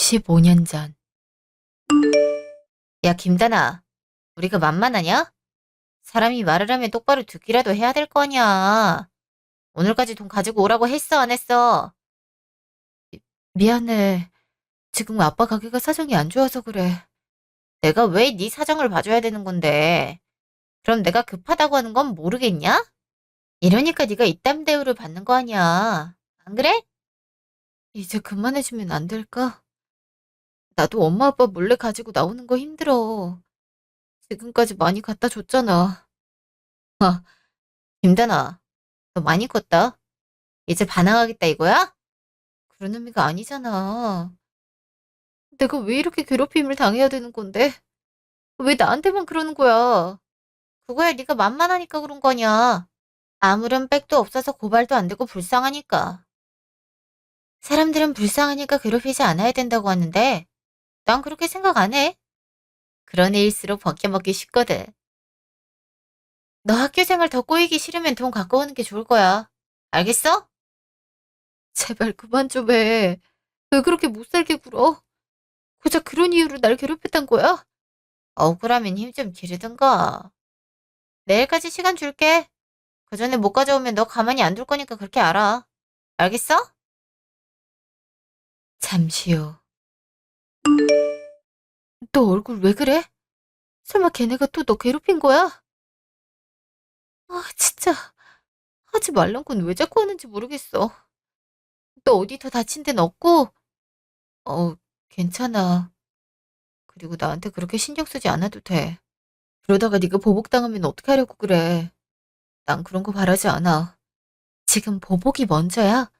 15년 전. 야, 김다나. 우리가 만만하냐? 사람이 말을 하면 똑바로 듣기라도 해야 될 거 아니야. 오늘까지 돈 가지고 오라고 했어, 안 했어? 미안해. 지금 아빠 가게가 사정이 안 좋아서 그래. 내가 왜 네 사정을 봐줘야 되는 건데? 그럼 내가 급하다고 하는 건 모르겠냐? 이러니까 네가 이딴 대우를 받는 거 아니야. 안 그래? 이제 그만해주면 안 될까? 나도 엄마 아빠 몰래 가지고 나오는 거 힘들어. 지금까지 많이 갖다 줬잖아. 아, 김다나. 너 많이 컸다. 이제 반항하겠다 이거야? 그런 의미가 아니잖아. 내가 왜 이렇게 괴롭힘을 당해야 되는 건데? 왜 나한테만 그러는 거야? 그거야 네가 만만하니까 그런 거냐. 아무런 백도 없어서 고발도 안 되고 불쌍하니까. 사람들은 불쌍하니까 괴롭히지 않아야 된다고 하는데 난 그렇게 생각 안 해. 그런 애일수록 벗겨먹기 쉽거든. 너 학교 생활 더 꼬이기 싫으면 돈 갖고 오는 게 좋을 거야. 알겠어? 제발 그만 좀 해. 왜 그렇게 못 살게 굴어? 고작 그런 이유로 날 괴롭혔단 거야? 억울하면 힘 좀 기르든가. 내일까지 시간 줄게. 그 전에 못 가져오면 너 가만히 안 둘 거니까 그렇게 알아. 알겠어? 잠시 후. 너 얼굴 왜 그래? 설마 걔네가 또 너 괴롭힌 거야? 아, 진짜. 하지 말란 건 왜 자꾸 하는지 모르겠어. 너 어디 더 다친 데는 없고? 어, 괜찮아. 그리고 나한테 그렇게 신경 쓰지 않아도 돼. 그러다가 네가 보복당하면 어떻게 하려고 그래. 난 그런 거 바라지 않아. 지금 보복이 먼저야.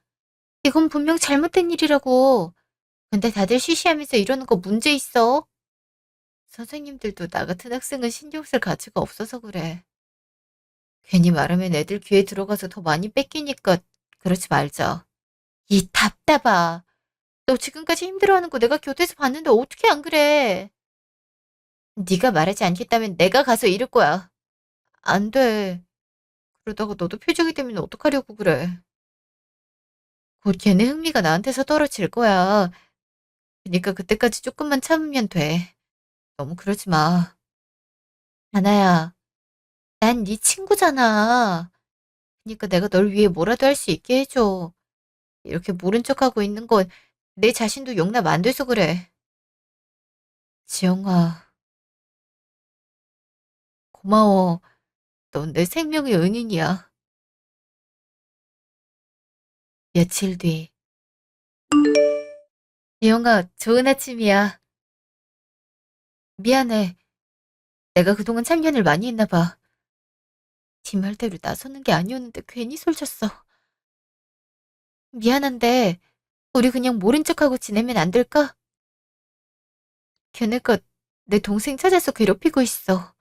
이건 분명 잘못된 일이라고. 근데 다들 쉬쉬하면서 이러는 거 문제 있어. 선생님들도 나 같은 학생은 신경 쓸 가치가 없어서 그래. 괜히 말하면 애들 귀에 들어가서 더 많이 뺏기니까 그러지 말자. 이 답답아. 너 지금까지 힘들어하는 거 내가 곁에서 봤는데 어떻게 안 그래? 네가 말하지 않겠다면 내가 가서 이럴 거야. 안 돼. 그러다가 너도 표적이 되면 어떡하려고 그래. 곧 걔네 흥미가 나한테서 떨어질 거야. 그러니까 그때까지 조금만 참으면 돼. 너무 그러지 마. 하나야, 난 네 친구잖아. 그러니까 내가 널 위해 뭐라도 할 수 있게 해줘. 이렇게 모른 척하고 있는 건 내 자신도 용납 안 돼서 그래. 지영아, 고마워. 넌 내 생명의 은인이야. 며칠 뒤. 지영아, 좋은 아침이야. 미안해. 내가 그동안 참견을 많이 했나 봐. 네 말대로 나서는 게 아니었는데 괜히 솔졌어. 미안한데 우리 그냥 모른 척하고 지내면 안 될까? 걔네가 내 동생 찾아서 괴롭히고 있어.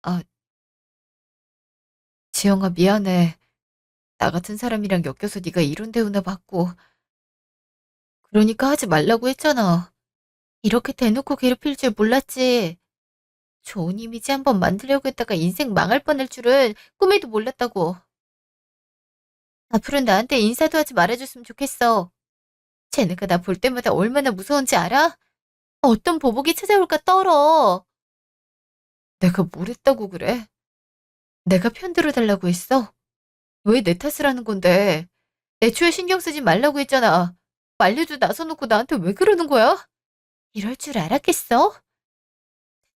아, 지영아 미안해. 나 같은 사람이랑 엮여서 네가 이런 대우나 받고. 그러니까 하지 말라고 했잖아. 이렇게 대놓고 괴롭힐 줄 몰랐지. 좋은 이미지 한번 만들려고 했다가 인생 망할 뻔할 줄은 꿈에도 몰랐다고. 앞으로는 나한테 인사도 하지 말아줬으면 좋겠어. 쟤네가 나 볼 때마다 얼마나 무서운지 알아? 어떤 보복이 찾아올까 떨어. 내가 뭘 했다고 그래? 내가 편들어 달라고 했어? 왜 내 탓을 하는 건데? 애초에 신경 쓰지 말라고 했잖아. 말려도 나서놓고 나한테 왜 그러는 거야? 이럴 줄 알았겠어?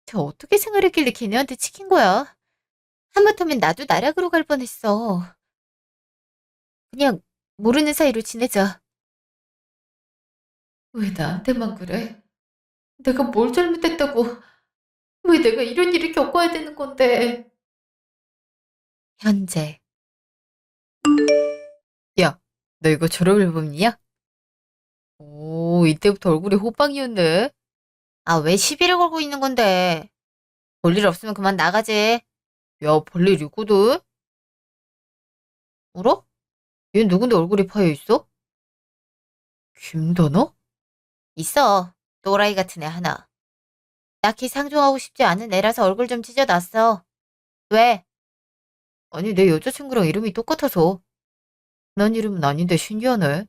저 어떻게 생활했길래 걔네한테 치킨 거야? 하마터면 나도 나락으로 갈 뻔했어. 그냥 모르는 사이로 지내자. 왜 나한테만 그래? 내가 뭘 잘못했다고? 왜 내가 이런 일을 겪어야 되는 건데? 현재. 야, 너 이거 졸업 앨범이야? 오, 이때부터 얼굴이 호빵이었네. 아, 왜 시비를 걸고 있는 건데? 볼 일 없으면 그만 나가지. 야, 볼 일 있거든? 울어? 얘 누군데 얼굴이 파여 있어? 김다나? 있어. 또라이 같은 애 하나. 딱히 상종하고 싶지 않은 애라서 얼굴 좀 찢어놨어. 왜? 아니, 내 여자친구랑 이름이 똑같아서. 난 이름은 아닌데 신기하네.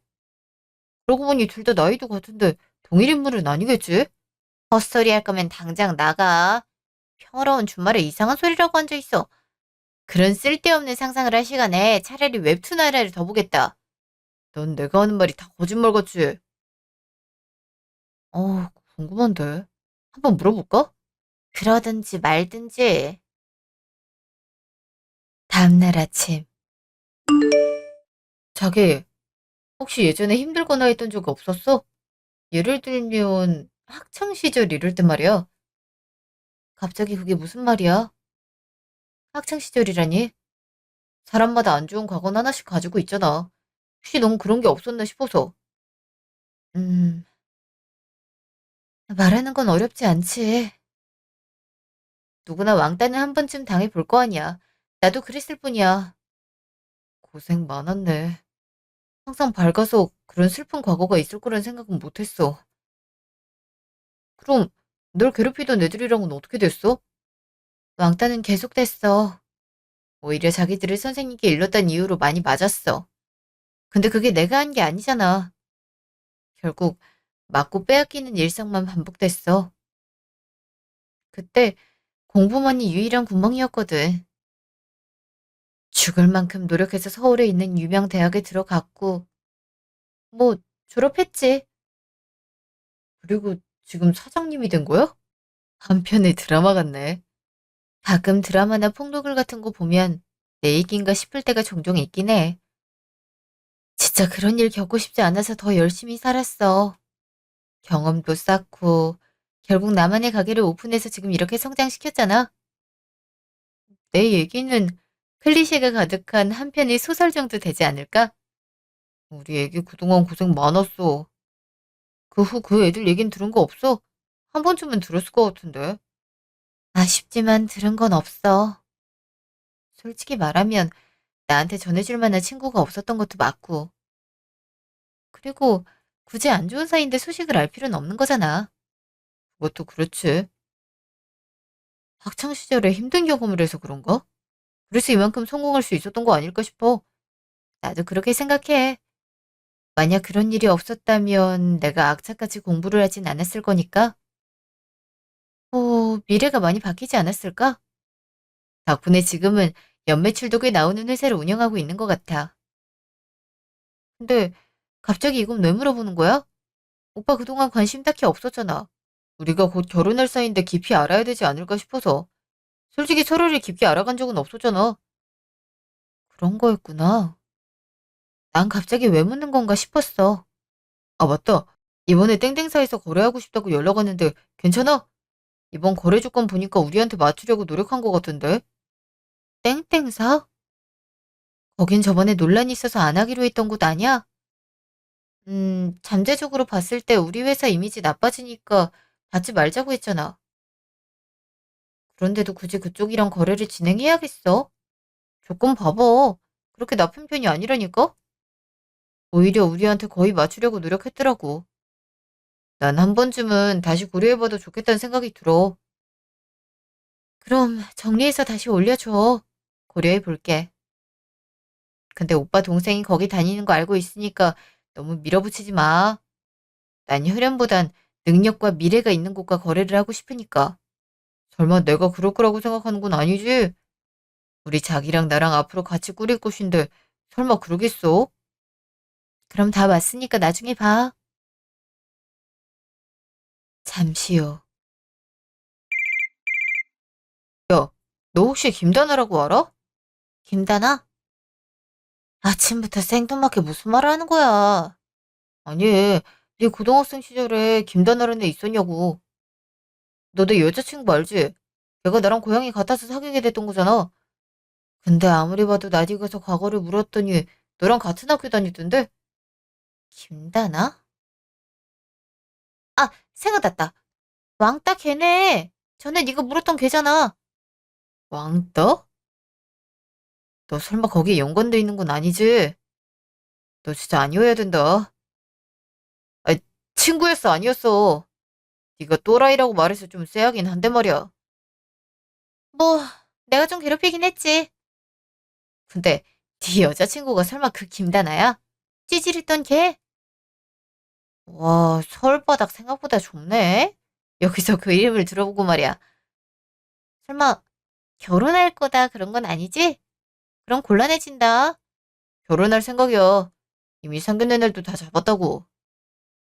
그러고 보니 둘 다 나이도 같은데 동일 인물은 아니겠지? 헛소리 할 거면 당장 나가. 평화로운 주말에 이상한 소리라고 앉아있어. 그런 쓸데없는 상상을 할 시간에 차라리 웹툰 하나를 더 보겠다. 넌 내가 하는 말이 다 거짓말 같지? 궁금한데. 한번 물어볼까? 그러든지 말든지. 다음날 아침. 자기, 혹시 예전에 힘들거나 했던 적 없었어? 예를 들면 학창 시절 이럴 때 말이야. 갑자기 그게 무슨 말이야? 학창 시절이라니? 사람마다 안 좋은 과거는 하나씩 가지고 있잖아. 혹시 넌 그런 게 없었나 싶어서. 음, 말하는 건 어렵지 않지. 누구나 왕따는 한 번쯤 당해볼 거 아니야. 나도 그랬을 뿐이야. 고생 많았네. 항상 밝아서 그런 슬픈 과거가 있을 거란 생각은 못했어. 그럼 널 괴롭히던 애들이랑은 어떻게 됐어? 왕따는 계속됐어. 오히려 자기들을 선생님께 일렀단 이유로 많이 맞았어. 근데 그게 내가 한 게 아니잖아. 결국 맞고 빼앗기는 일상만 반복됐어. 그때 공부만이 유일한 구멍이었거든. 죽을 만큼 노력해서 서울에 있는 유명 대학에 들어갔고, 뭐, 졸업했지. 그리고 지금 사장님이 된 거야? 한편의 드라마 같네. 가끔 드라마나 폭로글 같은 거 보면 내 얘기인가 싶을 때가 종종 있긴 해. 진짜 그런 일 겪고 싶지 않아서 더 열심히 살았어. 경험도 쌓고, 결국 나만의 가게를 오픈해서 지금 이렇게 성장시켰잖아. 내 얘기는 클리셰가 가득한 한 편의 소설 정도 되지 않을까? 우리 애기 그동안 고생 많았어. 그 후 그 애들 얘긴 들은 거 없어? 한 번쯤은 들었을 것 같은데. 아쉽지만 들은 건 없어. 솔직히 말하면 나한테 전해줄 만한 친구가 없었던 것도 맞고. 그리고 굳이 안 좋은 사이인데 소식을 알 필요는 없는 거잖아. 그것도 그렇지. 학창 시절에 힘든 경험을 해서 그런가? 그래서 이만큼 성공할 수 있었던 거 아닐까 싶어. 나도 그렇게 생각해. 만약 그런 일이 없었다면 내가 악착같이 공부를 하진 않았을 거니까. 미래가 많이 바뀌지 않았을까? 덕분에 지금은 연매출도 꽤 나오는 회사를 운영하고 있는 것 같아. 근데 갑자기 이건 왜 물어보는 거야? 오빠 그동안 관심 딱히 없었잖아. 우리가 곧 결혼할 사이인데 깊이 알아야 되지 않을까 싶어서. 솔직히 서로를 깊게 알아간 적은 없었잖아. 그런 거였구나. 난 갑자기 왜 묻는 건가 싶었어. 아, 맞다. 이번에 땡땡사에서 거래하고 싶다고 연락 왔는데 괜찮아? 이번 거래 조건 보니까 우리한테 맞추려고 노력한 것 같은데. 땡땡사? 거긴 저번에 논란이 있어서 안 하기로 했던 곳 아니야? 잠재적으로 봤을 때 우리 회사 이미지 나빠지니까 받지 말자고 했잖아. 그런데도 굳이 그쪽이랑 거래를 진행해야겠어? 조건 봐봐. 그렇게 나쁜 편이 아니라니까? 오히려 우리한테 거의 맞추려고 노력했더라고. 난 한 번쯤은 다시 고려해봐도 좋겠다는 생각이 들어. 그럼 정리해서 다시 올려줘. 고려해볼게. 근데 오빠 동생이 거기 다니는 거 알고 있으니까 너무 밀어붙이지 마. 난 혈연보단 능력과 미래가 있는 곳과 거래를 하고 싶으니까. 설마 내가 그럴 거라고 생각하는 건 아니지? 우리 자기랑 나랑 앞으로 같이 꾸릴 곳인데 설마 그러겠어? 그럼 다 왔으니까 나중에 봐. 잠시 후. 야, 너 혹시 김다나라고 알아? 김다나? 아침부터 생뚱맞게 무슨 말을 하는 거야? 아니, 네 고등학생 시절에 김다나라는 애 있었냐고. 너 내 여자친구 알지? 걔가 나랑 고향이 같아서 사귀게 됐던 거잖아. 근데 아무리 봐도 나디 가서 과거를 물었더니 너랑 같은 학교 다니던데? 김다나? 아, 생각났다. 왕따 걔네. 전에 네가 물었던 걔잖아. 왕따? 너 설마 거기에 연관돼 있는 건 아니지? 너 진짜 아니어야 된다. 아, 친구였어, 아니었어. 네가 또라이라고 말해서 좀 쎄하긴 한데 말이야. 뭐, 내가 좀 괴롭히긴 했지. 근데 네 여자친구가 설마 그 김다나야? 찌질했던 걔? 와, 서울바닥 생각보다 좁네? 여기서 그 이름을 들어보고 말이야. 설마 결혼할 거다 그런 건 아니지? 그럼 곤란해진다. 결혼할 생각이야. 이미 상견례 날도 다 잡았다고.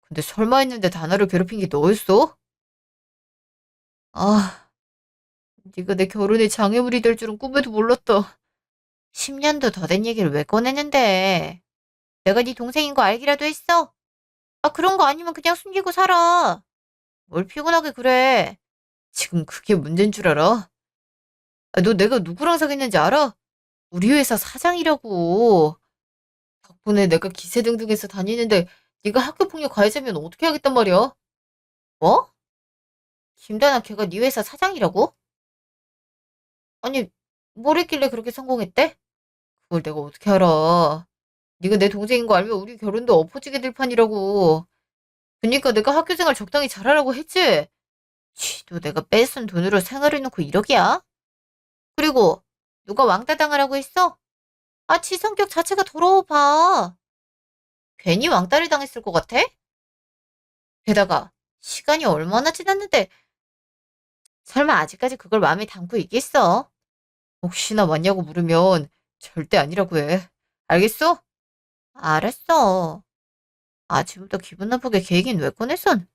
근데 설마 했는데 다나를 괴롭힌 게 너였어? 아, 네가 내 결혼에 장애물이 될 줄은 꿈에도 몰랐다. 10년도 더 된 얘기를 왜 꺼내는데? 내가 네 동생인 거 알기라도 했어? 아, 그런 거 아니면 그냥 숨기고 살아. 뭘 피곤하게 그래. 지금 그게 문제인 줄 알아? 아, 너 내가 누구랑 사귀었는지 알아? 우리 회사 사장이라고. 덕분에 내가 기세등등해서 다니는데 네가 학교폭력 가해자면 어떻게 하겠단 말이야? 뭐? 김다나 걔가 네 회사 사장이라고? 아니, 뭘 했길래 그렇게 성공했대? 그걸 내가 어떻게 알아? 네가 내 동생인 거 알면 우리 결혼도 엎어지게 될 판이라고. 그니까 내가 학교 생활 적당히 잘하라고 했지? 쥐도 내가 뺏은 돈으로 생활해놓고 이러기야? 그리고 누가 왕따 당하라고 했어? 아, 지 성격 자체가 더러워 봐. 괜히 왕따를 당했을 것 같아? 게다가 시간이 얼마나 지났는데 설마 아직까지 그걸 마음에 담고 있겠어? 혹시나 맞냐고 물으면 절대 아니라고 해. 알겠어? 알았어. 아침부터 기분 나쁘게 걔 얘기는 왜 꺼냈선?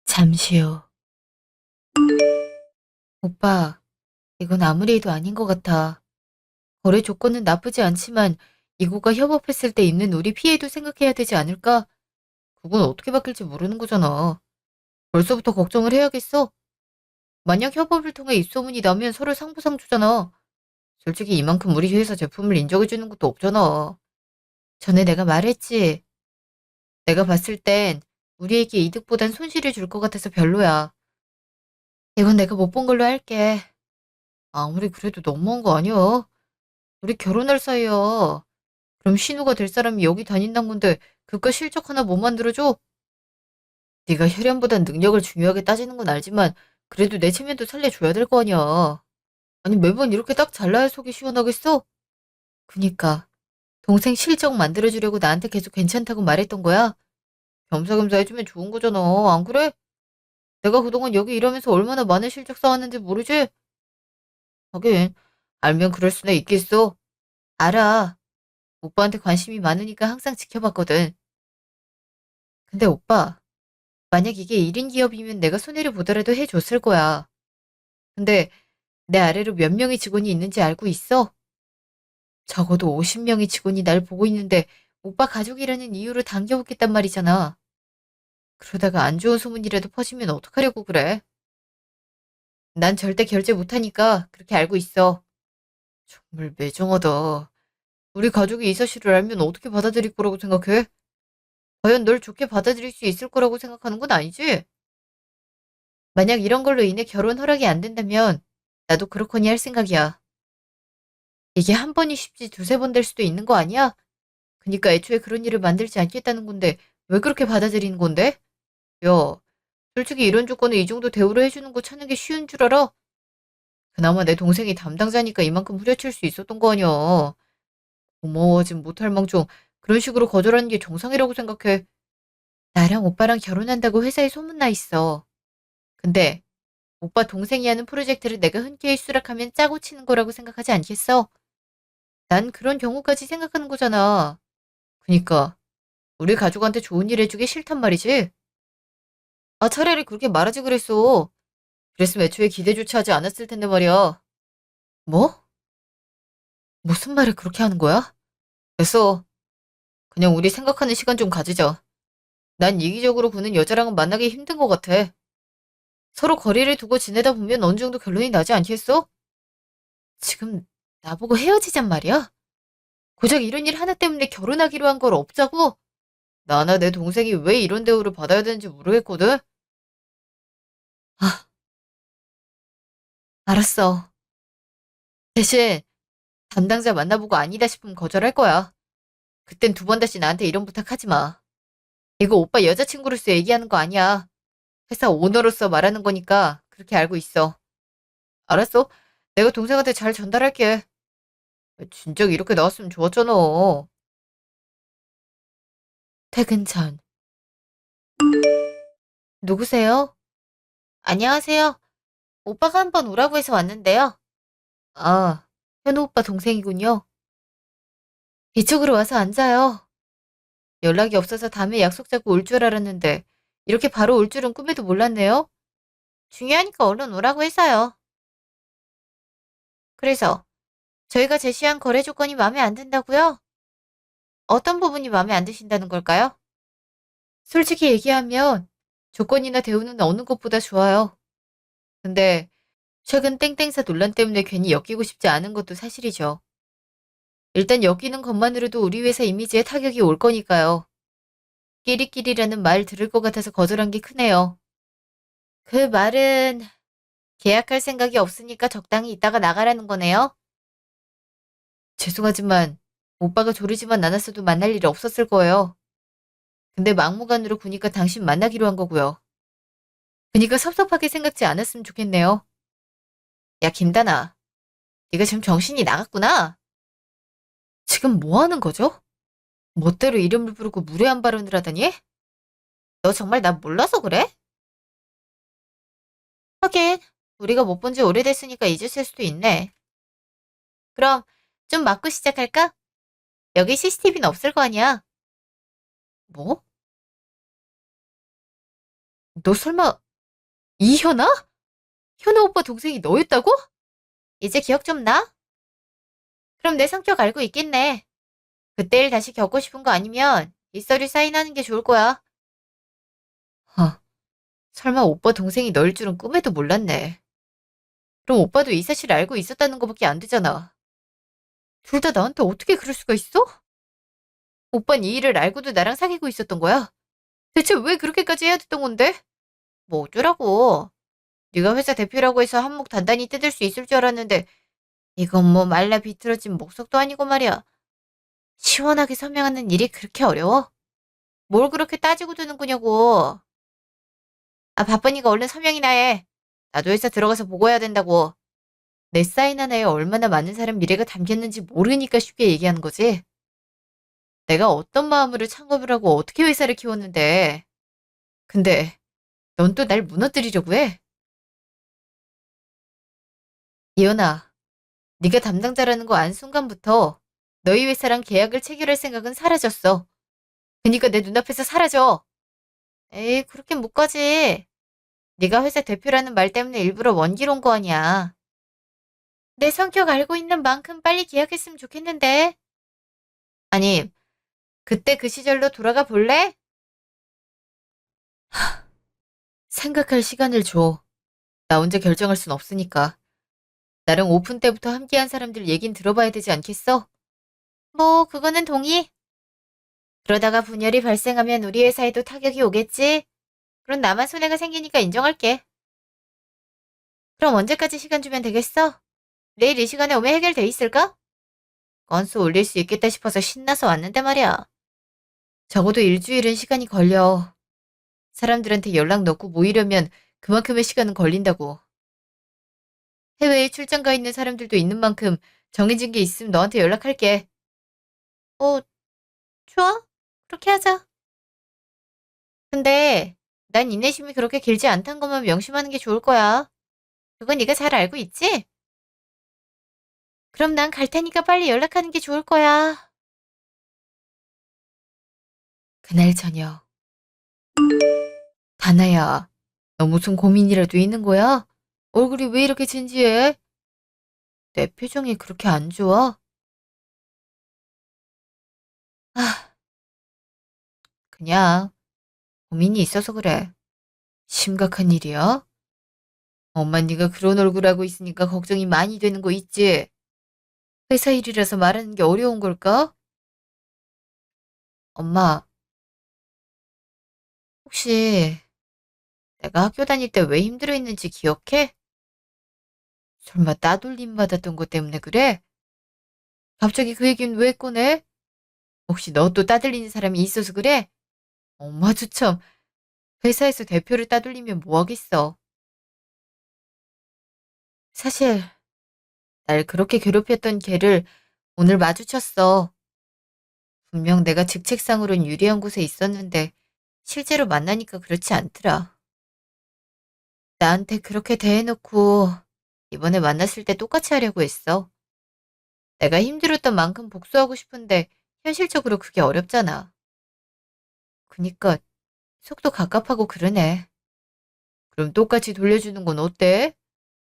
잠시 후. 오빠, 이건 아무리 해도 아닌 것 같아. 거래 조건은 나쁘지 않지만 이고가 협업했을 때 있는 우리 피해도 생각해야 되지 않을까? 그건 어떻게 바뀔지 모르는 거잖아. 벌써부터 걱정을 해야겠어. 만약 협업을 통해 입소문이 나면 서로 상부상조잖아. 솔직히 이만큼 우리 회사 제품을 인정해주는 것도 없잖아. 전에 내가 말했지. 내가 봤을 땐 우리에게 이득보단 손실을 줄 것 같아서 별로야. 이건 내가 못 본 걸로 할게. 아무리 그래도 너무한 거 아니야? 우리 결혼할 사이야. 그럼 신우가 될 사람이 여기 다닌단 건데 그깟 실적 하나 못 만들어줘? 네가 혈연보단 능력을 중요하게 따지는 건 알지만 그래도 내 체면도 살려줘야 될 거 아니야. 아니 매번 이렇게 딱 잘라야 속이 시원하겠어? 그니까 동생 실적 만들어주려고 나한테 계속 괜찮다고 말했던 거야? 겸사겸사 해주면 좋은 거잖아. 안 그래? 내가 그동안 여기 일하면서 얼마나 많은 실적 쌓았는지 모르지? 하긴 알면 그럴 수나 있겠어. 알아. 오빠한테 관심이 많으니까 항상 지켜봤거든. 근데 오빠, 만약 이게 1인 기업이면 내가 손해를 보더라도 해줬을 거야. 근데 내 아래로 몇 명의 직원이 있는지 알고 있어? 적어도 50명의 직원이 날 보고 있는데 오빠 가족이라는 이유로 당겨오겠단 말이잖아. 그러다가 안 좋은 소문이라도 퍼지면 어떡하려고 그래? 난 절대 결제 못하니까 그렇게 알고 있어. 정말 매정하다. 우리 가족이 이 사실을 알면 어떻게 받아들일 거라고 생각해? 과연 널 좋게 받아들일 수 있을 거라고 생각하는 건 아니지? 만약 이런 걸로 인해 결혼 허락이 안 된다면 나도 그렇거니 할 생각이야. 이게 한 번이 쉽지 두세 번 될 수도 있는 거 아니야? 그니까 애초에 그런 일을 만들지 않겠다는 건데 왜 그렇게 받아들이는 건데? 야, 솔직히 이런 조건에 이 정도 대우를 해주는 거 찾는 게 쉬운 줄 알아? 그나마 내 동생이 담당자니까 이만큼 후려칠 수 있었던 거 아니야. 고마워하진 못할 망정 그런 식으로 거절하는 게 정상이라고 생각해. 나랑 오빠랑 결혼한다고 회사에 소문나 있어. 근데 오빠 동생이 하는 프로젝트를 내가 흔쾌히 수락하면 짜고 치는 거라고 생각하지 않겠어? 난 그런 경우까지 생각하는 거잖아. 그니까 우리 가족한테 좋은 일 해주기 싫단 말이지. 아, 차라리 그렇게 말하지 그랬어. 그랬으면 애초에 기대조차 하지 않았을 텐데 말이야. 뭐? 무슨 말을 그렇게 하는 거야? 됐어. 그냥 우리 생각하는 시간 좀 가지자. 난 이기적으로 구는 여자랑은 만나기 힘든 것 같아. 서로 거리를 두고 지내다 보면 어느 정도 결론이 나지 않겠어? 지금 나보고 헤어지잔 말이야? 고작 이런 일 하나 때문에 결혼하기로 한 걸 없자고? 나나 내 동생이 왜 이런 대우를 받아야 되는지 모르겠거든? 아, 알았어. 대신 담당자 만나보고 아니다 싶으면 거절할 거야. 그땐 두 번 다시 나한테 이런 부탁하지 마. 이거 오빠 여자친구로서 얘기하는 거 아니야. 회사 오너로서 말하는 거니까 그렇게 알고 있어. 알았어? 내가 동생한테 잘 전달할게. 진작 이렇게 나왔으면 좋았잖아. 퇴근 전. 누구세요? 안녕하세요. 오빠가 한번 오라고 해서 왔는데요. 아, 현우 오빠 동생이군요. 이쪽으로 와서 앉아요. 연락이 없어서 다음에 약속 잡고 올 줄 알았는데 이렇게 바로 올 줄은 꿈에도 몰랐네요. 중요하니까 얼른 오라고 해서요. 그래서 저희가 제시한 거래 조건이 마음에 안 든다고요? 어떤 부분이 마음에 안 드신다는 걸까요? 솔직히 얘기하면 조건이나 대우는 어느 것보다 좋아요. 근데 최근 땡땡사 논란 때문에 괜히 엮이고 싶지 않은 것도 사실이죠. 일단 엮이는 것만으로도 우리 회사 이미지에 타격이 올 거니까요. 끼리끼리라는 말 들을 것 같아서 거절한 게 크네요. 그 말은 계약할 생각이 없으니까 적당히 있다가 나가라는 거네요. 죄송하지만 오빠가 조르지만 않았어도 만날 일이 없었을 거예요. 근데 막무가내로 구니까 당신 만나기로 한 거고요. 그니까 섭섭하게 생각지 않았으면 좋겠네요. 야, 김다나. 네가 지금 정신이 나갔구나. 지금 뭐 하는 거죠? 멋대로 이름을 부르고 무례한 발언을 하다니? 너 정말 나 몰라서 그래? 하긴 우리가 못 본 지 오래됐으니까 잊으실 수도 있네. 그럼 좀 맞고 시작할까? 여기 CCTV는 없을 거 아니야. 뭐? 너 설마 이현아? 현아 오빠 동생이 너였다고? 이제 기억 좀 나? 그럼 내 성격 알고 있겠네. 그때 일 다시 겪고 싶은 거 아니면 이 서류 사인하는 게 좋을 거야. 하, 설마 오빠 동생이 너일 줄은 꿈에도 몰랐네. 그럼 오빠도 이 사실 알고 있었다는 거밖에 안 되잖아. 둘 다 나한테 어떻게 그럴 수가 있어? 오빤 이 일을 알고도 나랑 사귀고 있었던 거야? 대체 왜 그렇게까지 해야 됐던 건데? 뭐 어쩌라고. 네가 회사 대표라고 해서 한몫 단단히 뜯을 수 있을 줄 알았는데 이건 뭐 말라 비틀어진 목석도 아니고 말이야. 시원하게 서명하는 일이 그렇게 어려워? 뭘 그렇게 따지고 드는 거냐고. 아, 바쁘니까 얼른 서명이나 해. 나도 회사 들어가서 보고해야 된다고. 내 사인 하나에 얼마나 많은 사람 미래가 담겼는지 모르니까 쉽게 얘기하는 거지. 내가 어떤 마음으로 창업을 하고 어떻게 회사를 키웠는데. 근데 넌 또 날 무너뜨리려고 해? 이현아, 네가 담당자라는 거 안 순간부터 너희 회사랑 계약을 체결할 생각은 사라졌어. 그니까 내 눈앞에서 사라져. 에이, 그렇게 못 가지. 네가 회사 대표라는 말 때문에 일부러 먼 길 온 거 아니야. 내 성격 알고 있는 만큼 빨리 계약했으면 좋겠는데. 아니, 그때 그 시절로 돌아가 볼래? 생각할 시간을 줘. 나 혼자 결정할 순 없으니까. 나랑 오픈 때부터 함께한 사람들 얘긴 들어봐야 되지 않겠어? 뭐, 그거는 동의. 그러다가 분열이 발생하면 우리 회사에도 타격이 오겠지? 그럼 나만 손해가 생기니까 인정할게. 그럼 언제까지 시간 주면 되겠어? 내일 이 시간에 오면 해결돼 있을까? 건수 올릴 수 있겠다 싶어서 신나서 왔는데 말이야. 적어도 일주일은 시간이 걸려. 사람들한테 연락 넣고 모이려면 그만큼의 시간은 걸린다고. 해외에 출장 가 있는 사람들도 있는 만큼 정해진 게 있으면 너한테 연락할게. 어, 좋아. 그렇게 하자. 근데 난 인내심이 그렇게 길지 않단 것만 명심하는 게 좋을 거야. 그건 네가 잘 알고 있지? 그럼 난 갈 테니까 빨리 연락하는 게 좋을 거야. 그날 저녁. 다나야, 너 무슨 고민이라도 있는 거야? 얼굴이 왜 이렇게 진지해? 내 표정이 그렇게 안 좋아? 아, 그냥 고민이 있어서 그래. 심각한 일이야? 엄마 네가 그런 얼굴 하고 있으니까 걱정이 많이 되는 거 있지? 회사 일이라서 말하는 게 어려운 걸까? 엄마, 혹시 내가 학교 다닐 때 왜 힘들어 했는지 기억해? 설마 따돌림 받았던 것 때문에 그래? 갑자기 그 얘기는 왜 꺼내? 혹시 너 또 따돌리는 사람이 있어서 그래? 엄마도 참 회사에서 대표를 따돌리면 뭐 하겠어. 사실 날 그렇게 괴롭혔던 걔를 오늘 마주쳤어. 분명 내가 직책상으론 유리한 곳에 있었는데 실제로 만나니까 그렇지 않더라. 나한테 그렇게 대해놓고 이번에 만났을 때 똑같이 하려고 했어. 내가 힘들었던 만큼 복수하고 싶은데 현실적으로 그게 어렵잖아. 그니까 속도 갑갑하고 그러네. 그럼 똑같이 돌려주는 건 어때?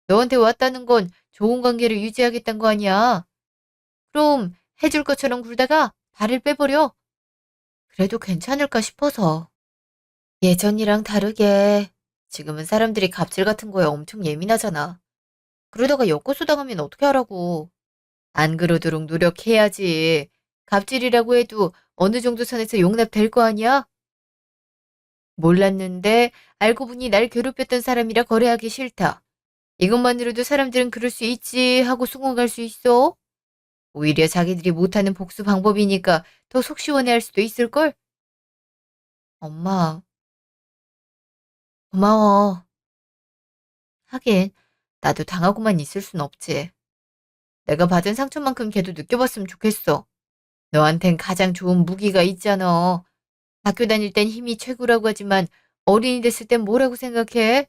너한테 왔다는 건 좋은 관계를 유지하겠다는 거 아니야? 그럼 해줄 것처럼 굴다가 발을 빼버려. 그래도 괜찮을까 싶어서. 예전이랑 다르게 지금은 사람들이 갑질 같은 거에 엄청 예민하잖아. 그러다가 엮고수 당하면 어떻게 하라고. 안 그러도록 노력해야지. 갑질이라고 해도 어느 정도 선에서 용납될 거 아니야? 몰랐는데 알고 보니 날 괴롭혔던 사람이라 거래하기 싫다. 이것만으로도 사람들은 그럴 수 있지 하고 수긍할 수 있어? 오히려 자기들이 못하는 복수 방법이니까 더 속 시원해할 수도 있을걸? 엄마, 고마워. 하긴 나도 당하고만 있을 순 없지. 내가 받은 상처만큼 걔도 느껴봤으면 좋겠어. 너한텐 가장 좋은 무기가 있잖아. 학교 다닐 땐 힘이 최고라고 하지만 어린이 됐을 땐 뭐라고 생각해?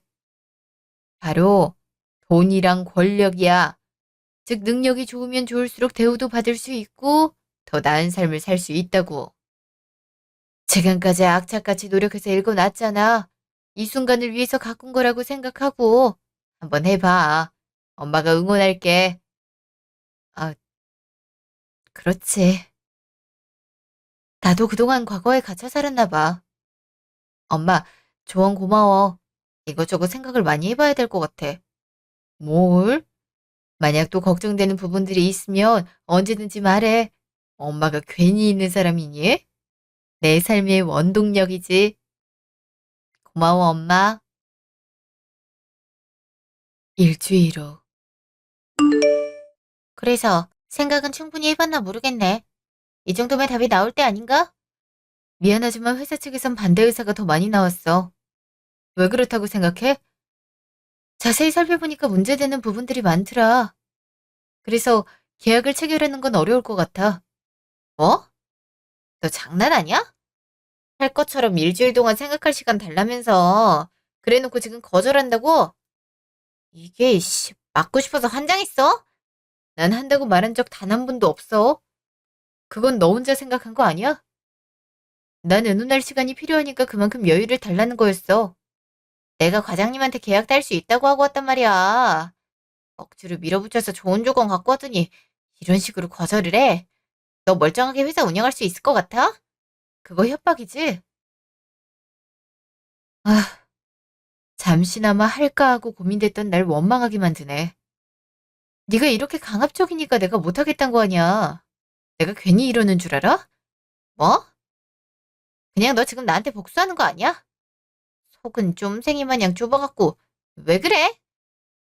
바로 돈이랑 권력이야. 즉 능력이 좋으면 좋을수록 대우도 받을 수 있고 더 나은 삶을 살 수 있다고. 지금까지 악착같이 노력해서 읽어놨잖아. 이 순간을 위해서 가꾼 거라고 생각하고 한번 해봐. 엄마가 응원할게. 아, 그렇지. 나도 그동안 과거에 갇혀 살았나 봐. 엄마, 조언 고마워. 이것저것 생각을 많이 해봐야 될 것 같아. 뭘? 만약 또 걱정되는 부분들이 있으면 언제든지 말해. 엄마가 괜히 있는 사람이니? 내 삶의 원동력이지. 고마워, 엄마. 일주일 후. 그래서 생각은 충분히 해봤나 모르겠네. 이 정도면 답이 나올 때 아닌가? 미안하지만 회사 측에선 반대 의사가 더 많이 나왔어. 왜 그렇다고 생각해? 자세히 살펴보니까 문제되는 부분들이 많더라. 그래서 계약을 체결하는 건 어려울 것 같아. 뭐? 너 장난 아니야? 할 것처럼 일주일 동안 생각할 시간 달라면서 그래놓고 지금 거절한다고? 이게 맞고 싶어서 환장했어? 난 한다고 말한 적 단 한 번도 없어. 그건 너 혼자 생각한 거 아니야? 난 의논할 시간이 필요하니까 그만큼 여유를 달라는 거였어. 내가 과장님한테 계약 딸 수 있다고 하고 왔단 말이야. 억지로 밀어붙여서 좋은 조건 갖고 왔더니 이런 식으로 거절을 해. 너 멀쩡하게 회사 운영할 수 있을 것 같아? 그거 협박이지? 아, 잠시나마 할까 하고 고민됐던 날 원망하게 만드네. 네가 이렇게 강압적이니까 내가 못하겠단 거 아니야. 내가 괜히 이러는 줄 알아? 뭐? 그냥 너 지금 나한테 복수하는 거 아니야? 속은 쫌생이 마냥 좁아갖고 왜 그래?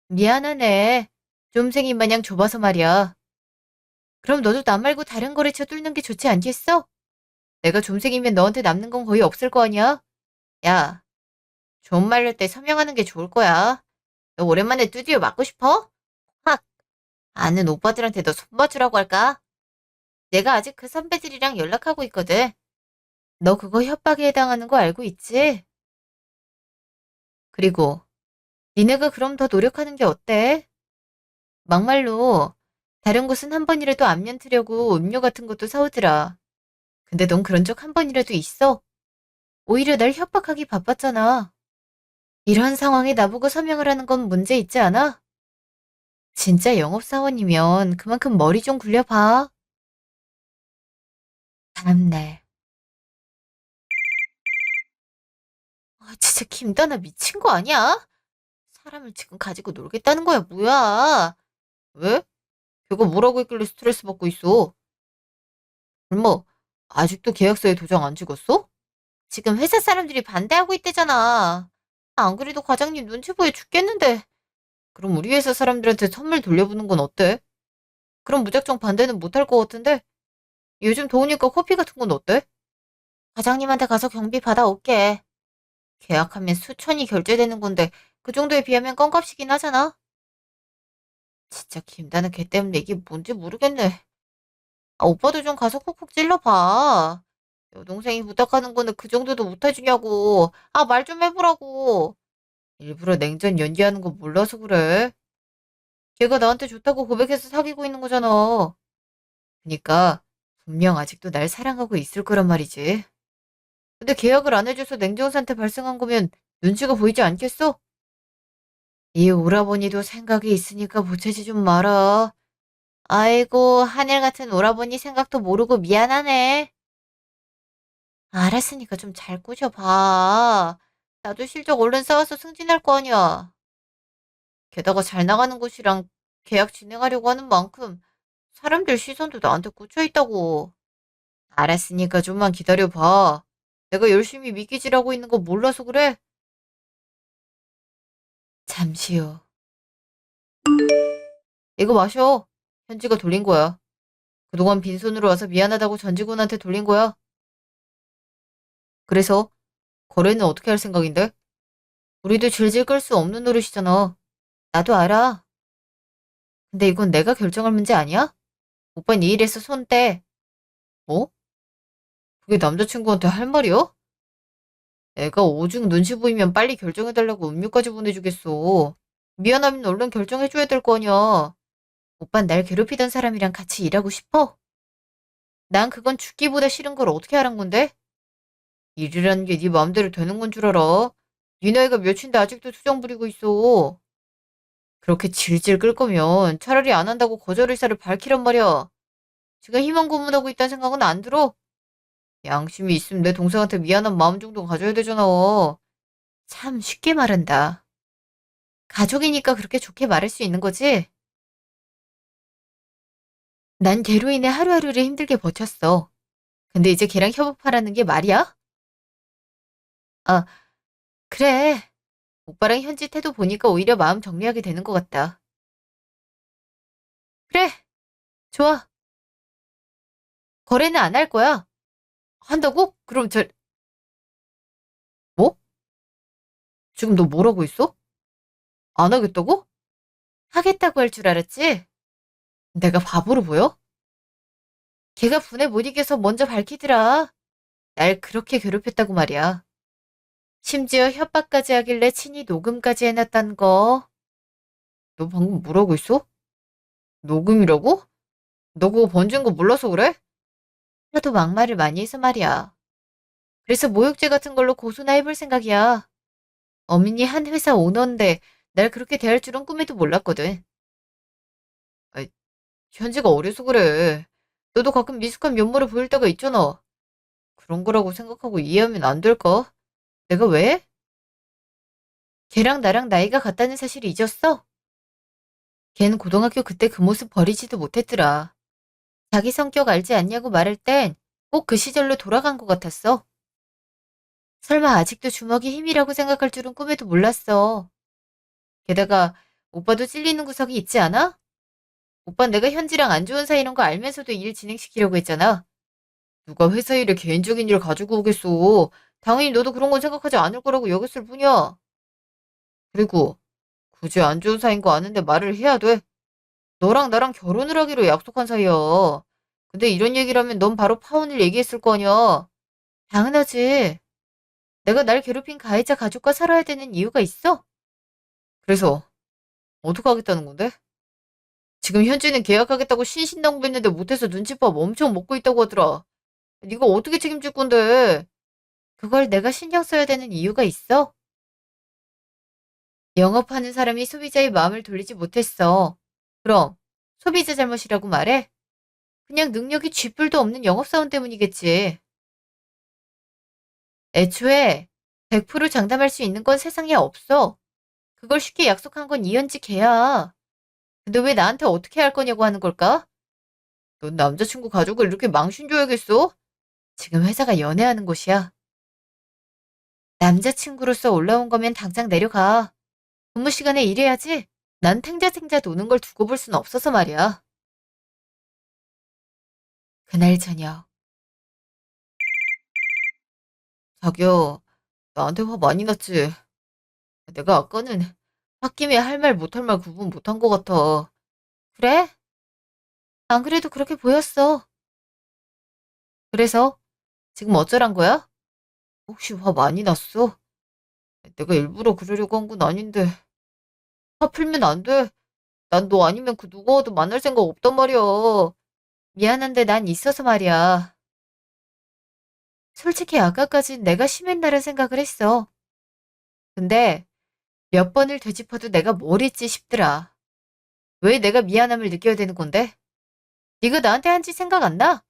미안하네. 쫌생이 마냥 좁아서 말이야. 그럼 너도 나 말고 다른 거래처 뚫는 게 좋지 않겠어? 내가 쫌생이면 너한테 남는 건 거의 없을 거 아니야? 야, 좀 말릴 때 서명하는 게 좋을 거야. 너 오랜만에 뚜디오 맞고 싶어? 확! 아는 오빠들한테 너 손봐주라고 할까? 내가 아직 그 선배들이랑 연락하고 있거든. 너 그거 협박에 해당하는 거 알고 있지? 그리고 니네가 그럼 더 노력하는 게 어때? 막말로 다른 곳은 한 번이라도 안면 트려고 음료 같은 것도 사오더라. 근데 넌 그런 적 한 번이라도 있어? 오히려 날 협박하기 바빴잖아. 이런 상황에 나보고 서명을 하는 건 문제 있지 않아? 진짜 영업사원이면 그만큼 머리 좀 굴려봐. 다음날. 아, 진짜 김다나 미친 거 아니야? 사람을 지금 가지고 놀겠다는 거야, 뭐야? 왜? 걔가 뭐라고 했길래 스트레스 받고 있어? 얼마, 아직도 계약서에 도장 안 찍었어? 지금 회사 사람들이 반대하고 있대잖아. 안 그래도 과장님 눈치 보여 죽겠는데. 그럼 우리 회사 사람들한테 선물 돌려보는 건 어때? 그럼 무작정 반대는 못할 것 같은데? 요즘 더우니까 커피 같은 건 어때? 과장님한테 가서 경비 받아올게. 계약하면 수천이 결제되는 건데 그 정도에 비하면 껌값이긴 하잖아. 진짜 김다는 걔 때문에 이게 뭔지 모르겠네. 오빠도 좀 가서 콕콕 찔러봐. 여동생이 부탁하는 거는 그 정도도 못 해주냐고. 말 좀 해보라고. 일부러 냉전 연기하는 거 몰라서 그래. 걔가 나한테 좋다고 고백해서 사귀고 있는 거잖아. 그니까 분명 아직도 날 사랑하고 있을 거란 말이지. 근데 계약을 안 해줘서 냉전 상태 발생한 거면 눈치가 보이지 않겠어? 이 오라버니도 생각이 있으니까 보채지 좀 마라. 아이고, 하늘 같은 오라버니 생각도 모르고 미안하네. 알았으니까 좀 잘 꼬셔봐. 나도 실적 얼른 쌓아서 승진할 거 아니야. 게다가 잘 나가는 곳이랑 계약 진행하려고 하는 만큼 사람들 시선도 나한테 꽂혀 있다고. 알았으니까 좀만 기다려봐. 내가 열심히 미끼질하고 있는 거 몰라서 그래? 잠시 후. 이거 마셔. 현지가 돌린 거야. 그동안 빈손으로 와서 미안하다고 전 직원한테 돌린 거야. 그래서 거래는 어떻게 할 생각인데? 우리도 질질 끌 수 없는 노릇이잖아. 나도 알아. 근데 이건 내가 결정할 문제 아니야? 오빠 네 일에서 손 떼. 뭐? 그게 남자친구한테 할 말이야? 애가 오죽 눈치 보이면 빨리 결정해달라고 음료까지 보내주겠어. 미안하면 얼른 결정해줘야 될 거 아니야. 오빤 날 괴롭히던 사람이랑 같이 일하고 싶어? 난 그건 죽기보다 싫은 걸 어떻게 하란 건데? 일이라는 게 네 마음대로 되는 건 줄 알아? 네 나이가 몇인데 아직도 투정 부리고 있어. 그렇게 질질 끌 거면 차라리 안 한다고 거절 의사를 밝히란 말이야. 지금 희망 고문하고 있다는 생각은 안 들어? 양심이 있으면 내 동생한테 미안한 마음 정도 가져야 되잖아. 참 쉽게 말한다. 가족이니까 그렇게 좋게 말할 수 있는 거지? 난 걔로 인해 하루하루를 힘들게 버텼어. 근데 이제 걔랑 협업하라는 게 말이야? 아, 그래. 오빠랑 현지 태도 보니까 오히려 마음 정리하게 되는 것 같다. 그래, 좋아. 거래는 안 할 거야. 한다고? 그럼 뭐? 지금 너 뭐라고 했어? 안 하겠다고? 하겠다고 할 줄 알았지? 내가 바보로 보여? 걔가 분에 못 이겨서 먼저 밝히더라. 날 그렇게 괴롭혔다고 말이야. 심지어 협박까지 하길래 친히 녹음까지 해놨단 거. 너 방금 뭐라고 했어? 녹음이라고? 너 그거 번진 거 몰라서 그래? 하도 막말을 많이 해서 말이야. 그래서 모욕죄 같은 걸로 고소나 해볼 생각이야. 어민이 한 회사 오너인데 날 그렇게 대할 줄은 꿈에도 몰랐거든. 아이, 현지가 어려서 그래. 너도 가끔 미숙한 면모를 보일 때가 있잖아. 그런 거라고 생각하고 이해하면 안 될까? 내가 왜? 걔랑 나랑 나이가 같다는 사실을 잊었어? 걔는 고등학교 그때 그 모습 버리지도 못했더라. 자기 성격 알지 않냐고 말할 땐 꼭 그 시절로 돌아간 것 같았어. 설마 아직도 주먹이 힘이라고 생각할 줄은 꿈에도 몰랐어. 게다가 오빠도 찔리는 구석이 있지 않아? 오빤 내가 현지랑 안 좋은 사이인 거 알면서도 일 진행시키려고 했잖아. 누가 회사 일에 개인적인 일 가지고 오겠어. 당연히 너도 그런 건 생각하지 않을 거라고 여겼을 뿐이야. 그리고 굳이 안 좋은 사이인 거 아는데 말을 해야 돼. 너랑 나랑 결혼을 하기로 약속한 사이야. 근데 이런 얘기를 하면 넌 바로 파혼을 얘기했을 거 아니야. 당연하지. 내가 날 괴롭힌 가해자 가족과 살아야 되는 이유가 있어? 그래서 어떻게 하겠다는 건데? 지금 현지는 계약하겠다고 신신당부했는데 못해서 눈칫밥 엄청 먹고 있다고 하더라. 네가 어떻게 책임질 건데? 그걸 내가 신경 써야 되는 이유가 있어? 영업하는 사람이 소비자의 마음을 돌리지 못했어. 그럼 소비자 잘못이라고 말해? 그냥 능력이 쥐뿔도 없는 영업사원 때문이겠지. 애초에 100% 장담할 수 있는 건 세상에 없어. 그걸 쉽게 약속한 건 이현지 걔야. 근데 왜 나한테 어떻게 할 거냐고 하는 걸까? 넌 남자친구 가족을 이렇게 망신줘야겠어? 지금 회사가 연애하는 곳이야. 남자친구로서 올라온 거면 당장 내려가. 근무 시간에 일해야지. 난 탱자탱자 노는 걸 두고 볼 순 없어서 말이야. 그날 저녁. 자기야, 나한테 화 많이 났지? 내가 아까는 홧김에 할 말 못할 말 구분 못한 것 같아. 그래? 안 그래도 그렇게 보였어. 그래서 지금 어쩌란 거야? 혹시 화 많이 났어? 내가 일부러 그러려고 한 건 아닌데. 화 풀면 안 돼. 난 너 아니면 그 누구와도 만날 생각 없단 말이야. 미안한데 난 있어서 말이야. 솔직히 아까까진 내가 심했나란 생각을 했어. 근데 몇 번을 되짚어도 내가 뭘 했지 싶더라. 왜 내가 미안함을 느껴야 되는 건데? 네가 나한테 한 짓 생각 안 나?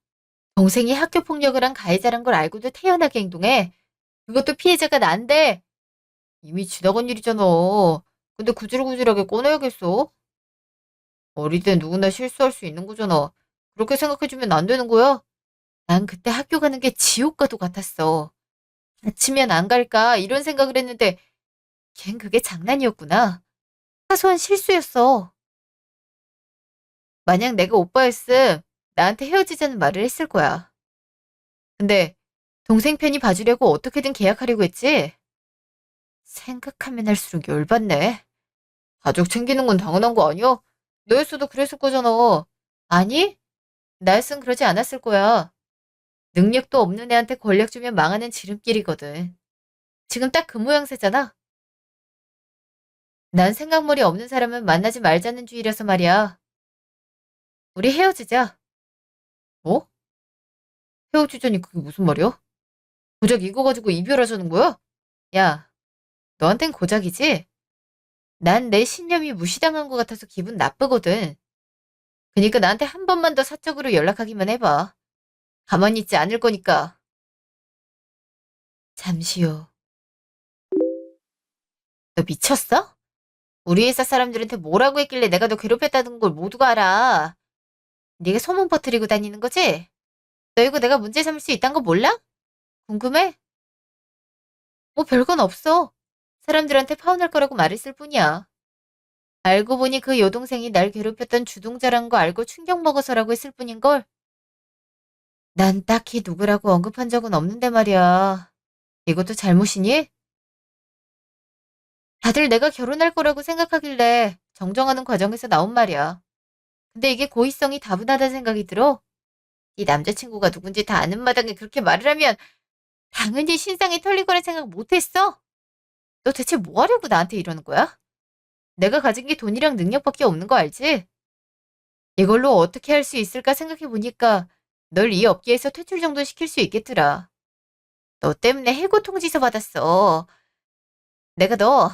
동생이 학교 폭력을 한 가해자란 걸 알고도 태연하게 행동해. 그것도 피해자가 난데 이미 지나간 일이잖아. 근데 구질구질하게 꺼내야겠어? 어릴 땐 누구나 실수할 수 있는 거잖아. 그렇게 생각해주면 안 되는 거야? 난 그때 학교 가는 게 지옥과도 같았어. 다치면 안 갈까 이런 생각을 했는데 걘 그게 장난이었구나. 사소한 실수였어. 만약 내가 오빠였음 나한테 헤어지자는 말을 했을 거야. 근데 동생 편이 봐주려고 어떻게든 계약하려고 했지? 생각하면 할수록 열받네. 가족 챙기는 건 당연한 거 아니야? 너였어도 그랬을 거잖아. 아니? 나였으면 그러지 않았을 거야. 능력도 없는 애한테 권력 주면 망하는 지름길이거든. 지금 딱 그 모양새잖아. 난 생각머리 없는 사람은 만나지 말자는 주의라서 말이야. 우리 헤어지자. 뭐? 헤어지자니 그게 무슨 말이야? 고작 이거 가지고 이별하자는 거야? 야, 너한텐 고작이지? 난 내 신념이 무시당한 것 같아서 기분 나쁘거든. 그니까 나한테 한 번만 더 사적으로 연락하기만 해봐. 가만히 있지 않을 거니까. 잠시요. 너 미쳤어? 우리 회사 사람들한테 뭐라고 했길래 내가 너 괴롭혔다는 걸 모두가 알아. 네가 소문 퍼뜨리고 다니는 거지? 너 이거 내가 문제 삼을 수 있다는 거 몰라? 궁금해? 뭐 별건 없어. 사람들한테 파혼할 거라고 말했을 뿐이야. 알고 보니 그 여동생이 날 괴롭혔던 주동자란 거 알고 충격 먹어서라고 했을 뿐인걸. 난 딱히 누구라고 언급한 적은 없는데 말이야. 이것도 잘못이니? 다들 내가 결혼할 거라고 생각하길래 정정하는 과정에서 나온 말이야. 근데 이게 고의성이 다분하다는 생각이 들어. 네 남자친구가 누군지 다 아는 마당에 그렇게 말을 하면 당연히 신상이 털릴 거란 생각 못했어? 너 대체 뭐 하려고 나한테 이러는 거야? 내가 가진 게 돈이랑 능력밖에 없는 거 알지? 이걸로 어떻게 할 수 있을까 생각해 보니까 널 이 업계에서 퇴출 정도 시킬 수 있겠더라. 너 때문에 해고 통지서 받았어. 내가 너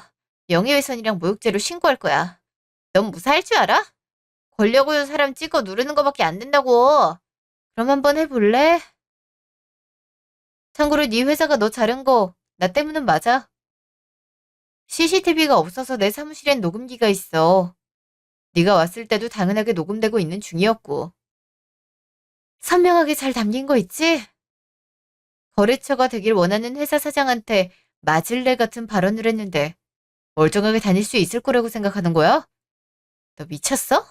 명예훼손이랑 모욕죄로 신고할 거야. 넌 무사할 줄 알아? 권력으로 사람 찍어 누르는 거밖에 안 된다고. 그럼 한번 해볼래? 참고로 네 회사가 너 자른 거 나 때문은 맞아. CCTV가 없어서 내 사무실엔 녹음기가 있어. 네가 왔을 때도 당연하게 녹음되고 있는 중이었고. 선명하게 잘 담긴 거 있지? 거래처가 되길 원하는 회사 사장한테 맞을래 같은 발언을 했는데 멀쩡하게 다닐 수 있을 거라고 생각하는 거야? 너 미쳤어?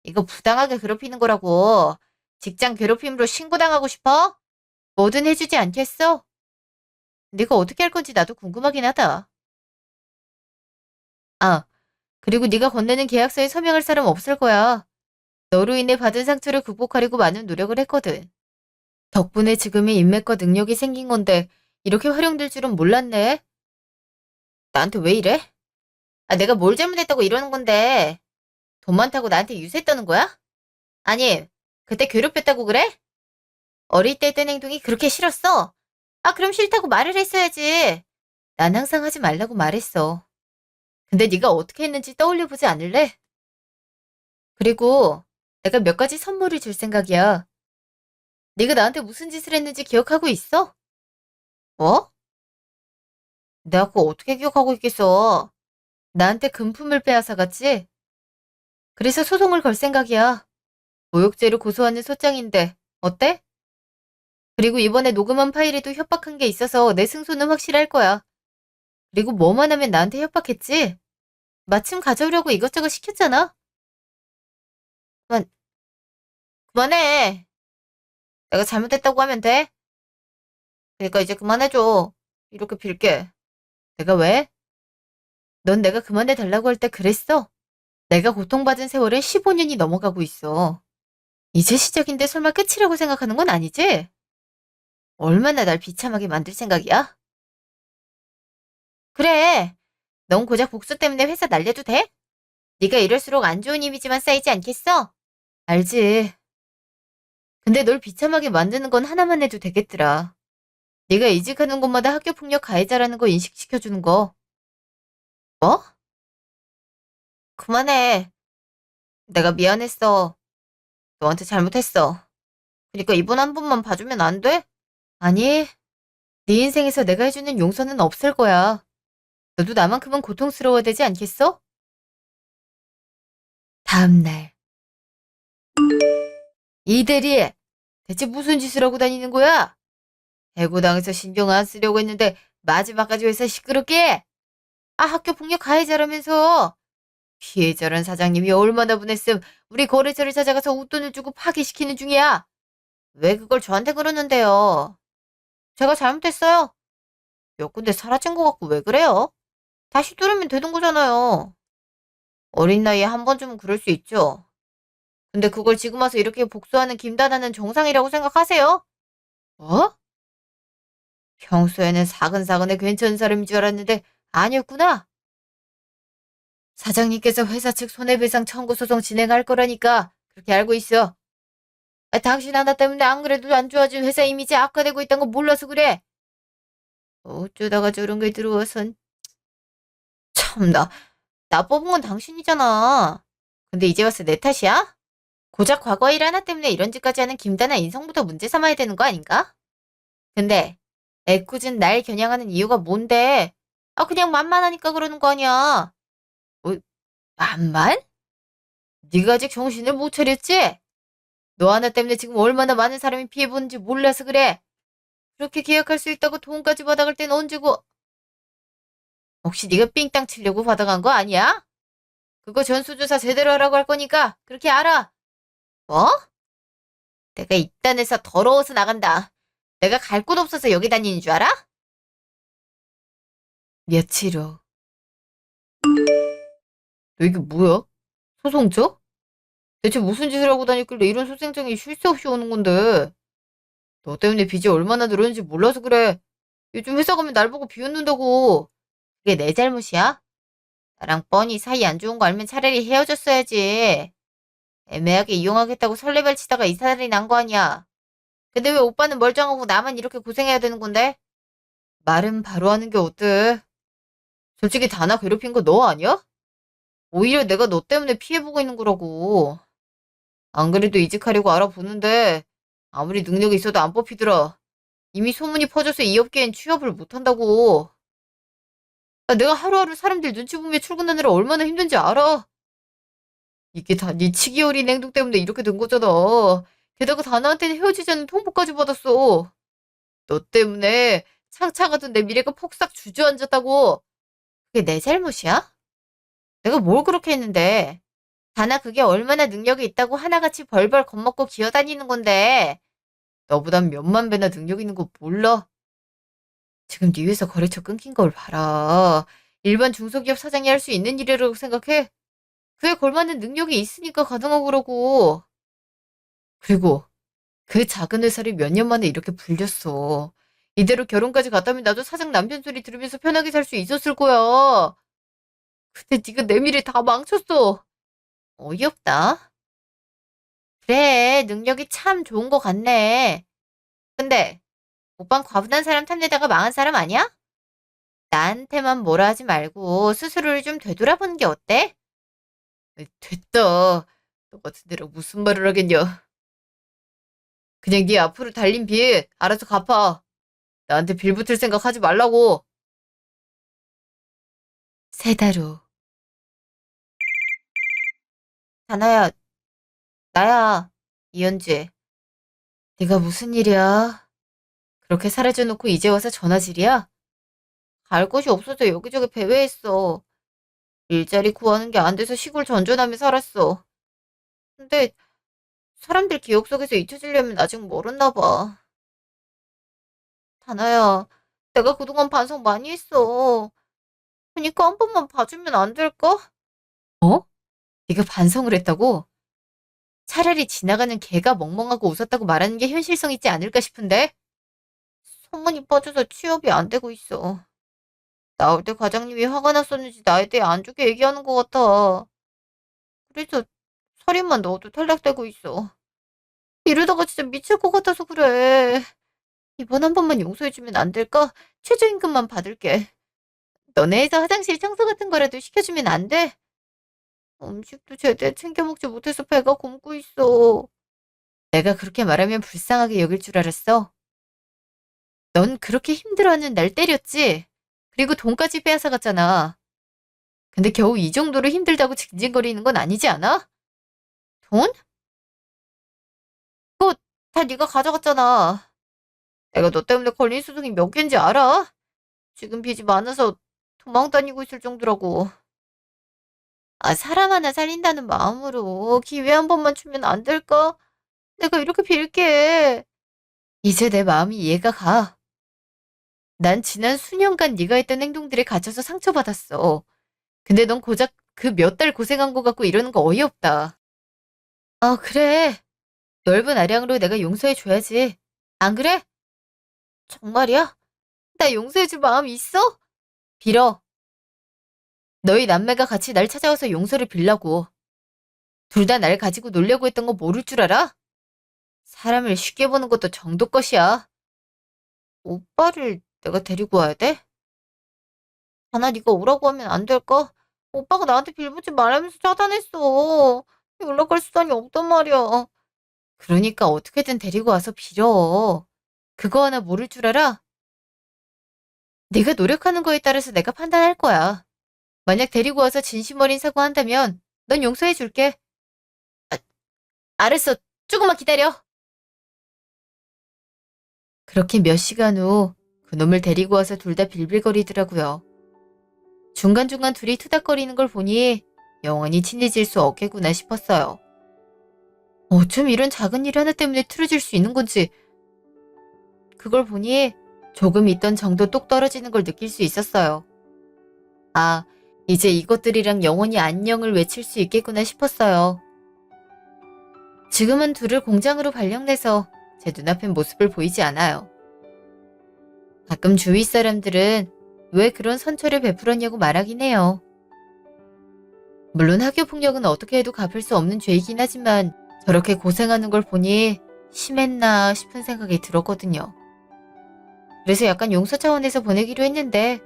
이거 부당하게 괴롭히는 거라고. 직장 괴롭힘으로 신고당하고 싶어? 뭐든 해주지 않겠어? 네가 어떻게 할 건지 나도 궁금하긴 하다. 아, 그리고 네가 건네는 계약서에 서명할 사람 없을 거야. 너로 인해 받은 상처를 극복하려고 많은 노력을 했거든. 덕분에 지금의 인맥과 능력이 생긴 건데 이렇게 활용될 줄은 몰랐네. 나한테 왜 이래? 아, 내가 뭘 잘못했다고 이러는 건데. 돈 많다고 나한테 유세 떠는 거야? 아니, 그때 괴롭혔다고 그래? 어릴 때 했던 행동이 그렇게 싫었어? 아, 그럼 싫다고 말을 했어야지. 난 항상 하지 말라고 말했어. 근데 네가 어떻게 했는지 떠올려보지 않을래? 그리고 내가 몇 가지 선물을 줄 생각이야. 네가 나한테 무슨 짓을 했는지 기억하고 있어? 뭐? 내가 그거 어떻게 기억하고 있겠어? 나한테 금품을 빼앗아갔지? 그래서 소송을 걸 생각이야. 모욕죄로 고소하는 소장인데 어때? 그리고 이번에 녹음한 파일에도 협박한 게 있어서 내 승소는 확실할 거야. 그리고 뭐만 하면 나한테 협박했지? 마침 가져오려고 이것저것 시켰잖아? 그만, 그만해. 내가 잘못했다고 하면 돼. 그러니까 이제 그만해줘. 이렇게 빌게. 내가 왜? 넌 내가 그만해 달라고 할 때 그랬어? 내가 고통받은 세월은 15년이 넘어가고 있어. 이제 시작인데 설마 끝이라고 생각하는 건 아니지? 얼마나 날 비참하게 만들 생각이야? 그래. 넌 고작 복수 때문에 회사 날려도 돼? 네가 이럴수록 안 좋은 이미지만 쌓이지 않겠어? 알지. 근데 널 비참하게 만드는 건 하나만 해도 되겠더라. 네가 이직하는 곳마다 학교 폭력 가해자라는 거 인식시켜주는 거. 뭐? 그만해. 내가 미안했어. 너한테 잘못했어. 그러니까 이번 한 번만 봐주면 안 돼? 아니, 네 인생에서 내가 해주는 용서는 없을 거야. 너도 나만큼은 고통스러워야 되지 않겠어? 다음날. 이 대리, 대체 무슨 짓을 하고 다니는 거야? 해고당해서 신경 안 쓰려고 했는데 마지막까지 회사 시끄럽게? 아, 학교 폭력 가해자라면서. 피해자란 사장님이 얼마나 분했음 우리 거래처를 찾아가서 웃돈을 주고 파기시키는 중이야. 왜 그걸 저한테 그러는데요? 제가 잘못했어요. 몇 군데 사라진 것 같고 왜 그래요? 다시 뚫으면 되는 거잖아요. 어린 나이에 한 번쯤은 그럴 수 있죠. 근데 그걸 지금 와서 이렇게 복수하는 김다나는 정상이라고 생각하세요? 뭐? 평소에는 사근사근해 괜찮은 사람인 줄 알았는데 아니었구나. 사장님께서 회사 측 손해배상 청구 소송 진행할 거라니까 그렇게 알고 있어. 아, 당신 하나 때문에 안 그래도 안 좋아진 회사 이미지 악화되고 있다는 거 몰라서 그래. 어쩌다가 저런 게 들어와선. 참나, 나 뽑은 건 당신이잖아. 근데 이제 와서 내 탓이야? 고작 과거 일 하나 때문에 이런 짓까지 하는 김다나 인성부터 문제 삼아야 되는 거 아닌가? 근데 애꿎은 날 겨냥하는 이유가 뭔데? 아, 그냥 만만하니까 그러는 거 아니야. 뭐, 만만? 네가 아직 정신을 못 차렸지? 너 하나 때문에 지금 얼마나 많은 사람이 피해보는지 몰라서 그래. 그렇게 계약할 수 있다고 돈까지 받아갈 땐 언제고. 혹시 네가 삥땅 치려고 받아간 거 아니야? 그거 전수조사 제대로 하라고 할 거니까 그렇게 알아. 뭐? 내가 이딴 회사 더러워서 나간다. 내가 갈 곳 없어서 여기 다니는 줄 알아? 며칠 후. 너 이게 뭐야? 소송죠? 대체 무슨 짓을 하고 다녔길래 이런 소송장이 쉴 새 없이 오는 건데. 너 때문에 빚이 얼마나 늘었는지 몰라서 그래. 요즘 회사 가면 날 보고 비웃는다고. 그게 내 잘못이야? 나랑 뻔히 사이 안 좋은 거 알면 차라리 헤어졌어야지. 애매하게 이용하겠다고 설레발치다가 이사달이 난 거 아니야. 근데 왜 오빠는 멀쩡하고 나만 이렇게 고생해야 되는 건데? 말은 바로 하는 게 어때? 솔직히 다나 괴롭힌 거 너 아니야? 오히려 내가 너 때문에 피해보고 있는 거라고. 안 그래도 이직하려고 알아보는데 아무리 능력이 있어도 안 뽑히더라. 이미 소문이 퍼져서 이 업계엔 취업을 못한다고. 아, 내가 하루하루 사람들 눈치 보며 출근하느라 얼마나 힘든지 알아? 이게 다 네 치기 어린 행동 때문에 이렇게 된 거잖아. 게다가 다나한테는 헤어지자는 통보까지 받았어. 너 때문에 창창하던 내 미래가 폭삭 주저앉았다고. 그게 내 잘못이야? 내가 뭘 그렇게 했는데. 다나 그게 얼마나 능력이 있다고 하나같이 벌벌 겁먹고 기어다니는 건데. 너보단 몇만 배나 능력 있는 거 몰라? 지금 네 회사 거래처 끊긴 걸 봐라. 일반 중소기업 사장이 할 수 있는 일이라고 생각해? 그에 걸맞는 능력이 있으니까 가능하고 그러고. 그리고 그 작은 회사를 몇 년 만에 이렇게 불렸어. 이대로 결혼까지 갔다면 나도 사장 남편 소리 들으면서 편하게 살 수 있었을 거야. 근데 네가 내 미래 다 망쳤어. 어이없다. 그래, 능력이 참 좋은 거 같네. 근데 오빤 과분한 사람 탐내다가 망한 사람 아니야? 나한테만 뭐라 하지 말고 스스로를 좀 되돌아보는 게 어때? 에이, 됐다. 너 같은 데랑 무슨 말을 하겠냐. 그냥 네 앞으로 달린 빚 알아서 갚아. 나한테 빌 붙을 생각 하지 말라고. 세 달 후. 다나야, 나야. 이현지. 네가 무슨 일이야? 그렇게 사라져 놓고 이제 와서 전화질이야? 갈 곳이 없어서 여기저기 배회했어. 일자리 구하는 게 안 돼서 시골 전전하며 살았어. 근데 사람들 기억 속에서 잊혀지려면 아직 멀었나 봐. 다나야, 내가 그동안 반성 많이 했어. 그니까 한 번만 봐주면 안 될까? 어? 네가 반성을 했다고? 차라리 지나가는 개가 멍멍하고 웃었다고 말하는 게 현실성 있지 않을까 싶은데? 성문이 빠져서 취업이 안 되고 있어. 나올 때 과장님이 화가 났었는지 나에 대해 안 좋게 얘기하는 것 같아. 그래서 서류만 넣어도 탈락되고 있어. 이러다가 진짜 미칠 것 같아서 그래. 이번 한 번만 용서해주면 안 될까? 최저임금만 받을게. 너네 회사 화장실 청소 같은 거라도 시켜주면 안 돼? 음식도 제대로 챙겨 먹지 못해서 배가 곪고 있어. 내가 그렇게 말하면 불쌍하게 여길 줄 알았어? 넌 그렇게 힘들어하는 날 때렸지? 그리고 돈까지 빼앗아갔잖아. 근데 겨우 이 정도로 힘들다고 징징거리는 건 아니지 않아? 돈? 그거 다 네가 가져갔잖아. 내가 너 때문에 걸린 수둥이 몇 개인지 알아? 지금 빚이 많아서 도망 다니고 있을 정도라고. 아, 사람 하나 살린다는 마음으로 기회 한 번만 주면 안 될까? 내가 이렇게 빌게. 이제 내 마음이 이해가 가. 난 지난 수년간 네가 했던 행동들에 갇혀서 상처받았어. 근데 넌 고작 그 몇 달 고생한 거 갖고 이러는 거 어이없다. 아, 그래. 넓은 아량으로 내가 용서해줘야지. 안 그래? 정말이야? 나 용서해줄 마음 있어? 빌어. 너희 남매가 같이 날 찾아와서 용서를 빌라고. 둘 다 날 가지고 놀려고 했던 거 모를 줄 알아? 사람을 쉽게 보는 것도 정도 것이야. 오빠를 내가 데리고 와야 돼? 하나 네가 오라고 하면 안 될까? 오빠가 나한테 빌붙지 말라면서 차단했어. 연락할 수단이 없단 말이야. 그러니까 어떻게든 데리고 와서 빌어. 그거 하나 모를 줄 알아? 네가 노력하는 거에 따라서 내가 판단할 거야. 만약 데리고 와서 진심 어린 사과한다면 넌 용서해 줄게. 아, 알았어. 조금만 기다려. 그렇게 몇 시간 후 그놈을 데리고 와서 둘 다 빌빌거리더라고요. 중간중간 둘이 투닥거리는 걸 보니 영원히 친해질 수 없겠구나 싶었어요. 어쩜 이런 작은 일 하나 때문에 틀어질 수 있는 건지. 그걸 보니 조금 있던 정도 똑 떨어지는 걸 느낄 수 있었어요. 아, 이제 이것들이랑 영원히 안녕을 외칠 수 있겠구나 싶었어요. 지금은 둘을 공장으로 발령내서 제 눈앞엔 모습을 보이지 않아요. 가끔 주위 사람들은 왜 그런 선처를 베풀었냐고 말하긴 해요. 물론 학교폭력은 어떻게 해도 갚을 수 없는 죄이긴 하지만 저렇게 고생하는 걸 보니 심했나 싶은 생각이 들었거든요. 그래서 약간 용서 차원에서 보내기로 했는데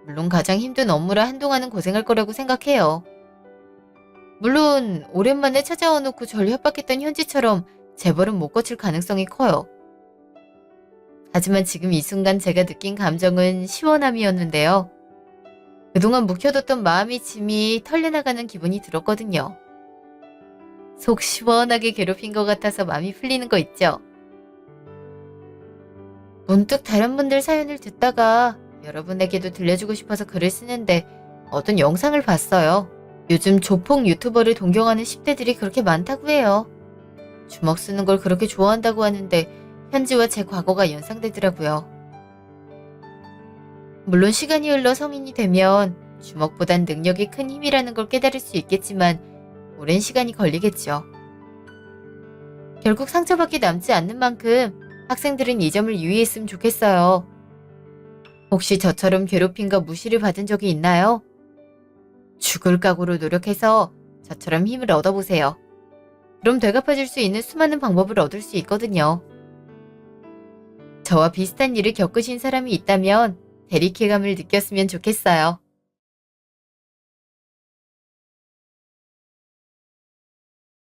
물론 가장 힘든 업무라 한동안은 고생할 거라고 생각해요. 물론 오랜만에 찾아와 놓고 절 협박했던 현지처럼 재벌은 못 거칠 가능성이 커요. 하지만 지금 이 순간 제가 느낀 감정은 시원함이었는데요. 그동안 묵혀뒀던 마음의 짐이 털려나가는 기분이 들었거든요. 속 시원하게 괴롭힌 것 같아서 마음이 풀리는 거 있죠? 문득 다른 분들 사연을 듣다가 여러분에게도 들려주고 싶어서 글을 쓰는데 어떤 영상을 봤어요. 요즘 조폭 유튜버를 동경하는 10대들이 그렇게 많다고 해요. 주먹 쓰는 걸 그렇게 좋아한다고 하는데 현지와 제 과거가 연상되더라고요. 물론 시간이 흘러 성인이 되면 주먹보단 능력이 큰 힘이라는 걸 깨달을 수 있겠지만 오랜 시간이 걸리겠죠. 결국 상처밖에 남지 않는 만큼 학생들은 이 점을 유의했으면 좋겠어요. 혹시 저처럼 괴롭힘과 무시를 받은 적이 있나요? 죽을 각오로 노력해서 저처럼 힘을 얻어보세요. 그럼 되갚아줄 수 있는 수많은 방법을 얻을 수 있거든요. 저와 비슷한 일을 겪으신 사람이 있다면 대리쾌감을 느꼈으면 좋겠어요.